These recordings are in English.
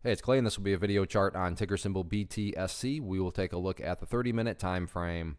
Hey, it's Clay, and this will be a video chart on ticker symbol BTSC. We will take a look at the 30-minute time frame.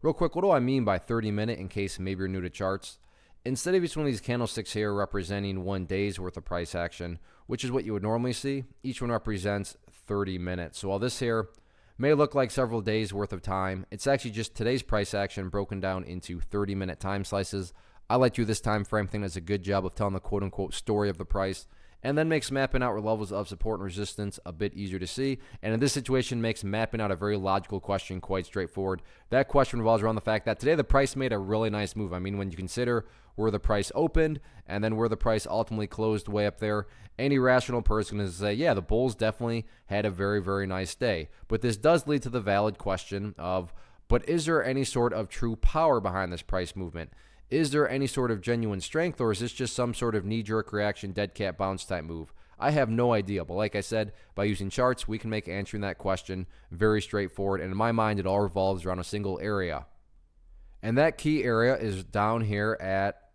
Real quick, what do I mean by 30-minute in case maybe you're new to charts? Instead of each one of these candlesticks here representing 1 day's worth of price action, which is what you would normally see, each one represents 30 minutes. So while this here may look like several days worth of time, it's actually just today's price action broken down into 30-minute time slices. I like to do this time frame thing does a good job of telling the quote-unquote story of the price, and then makes mapping out levels of support and resistance a bit easier to see. And in this situation, makes mapping out a very logical question quite straightforward. That question revolves around the fact that today the price made a really nice move. I mean, when you consider where the price opened and then where the price ultimately closed way up there, any rational person is going to say, yeah, the bulls definitely had a very, very nice day. But this does lead to the valid question of, but is there any sort of true power behind this price movement? Is there any sort of genuine strength, or is this just some sort of knee-jerk reaction, dead cat bounce type move? I have no idea, but like I said, by using charts, we can make answering that question very straightforward, and in my mind, it all revolves around a single area. And that key area is down here at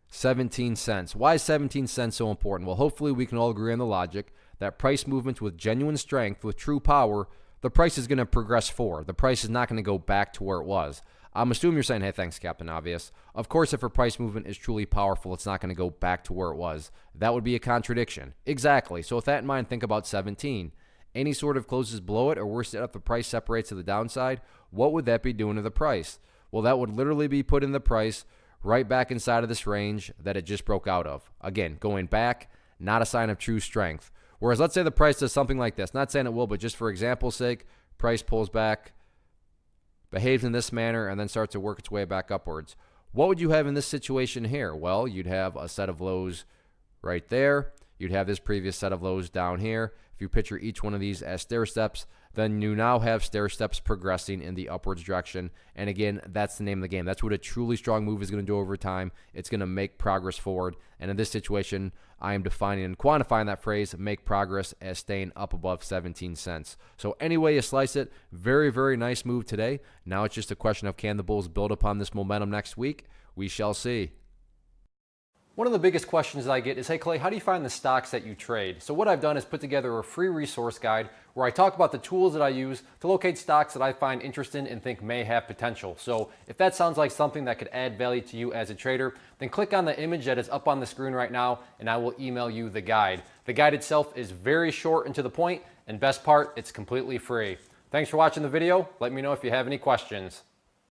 17 cents. Why is 17 cents so important? Well, hopefully we can all agree on the logic that price movements with genuine strength, with true power, the price is going to progress forward. The price is not going to go back to where it was. I'm assuming you're saying, hey, thanks, Captain Obvious. Of course, if a price movement is truly powerful, it's not going to go back to where it was. That would be a contradiction. Exactly. So with that in mind, think about 17. Any sort of closes below it, or worse yet, if the price separates to the downside, what would that be doing to the price? Well, that would literally be putting the price right back inside of this range that it just broke out of. Again, going back, not a sign of true strength. Whereas let's say the price does something like this. Not saying it will, but just for example's sake, price pulls back, behaves in this manner, and then starts to work its way back upwards. What would you have in this situation here? Well, you'd have a set of lows right there. You'd have this previous set of lows down here. If you picture each one of these as stair steps, then you now have stair steps progressing in the upwards direction. And again, that's the name of the game. That's what a truly strong move is going to do over time. It's going to make progress forward. And in this situation, I am defining and quantifying that phrase, make progress, as staying up above 17 cents. So any way you slice it, very, very nice move today. Now it's just a question of, can the bulls build upon this momentum next week? We shall see. One of the biggest questions that I get is, hey Clay, how do you find the stocks that you trade? So what I've done is put together a free resource guide where I talk about the tools that I use to locate stocks that I find interesting and think may have potential. So if that sounds like something that could add value to you as a trader, then click on the image that is up on the screen right now and I will email you the guide. The guide itself is very short and to the point, and best part, it's completely free. Thanks for watching the video. Let me know if you have any questions.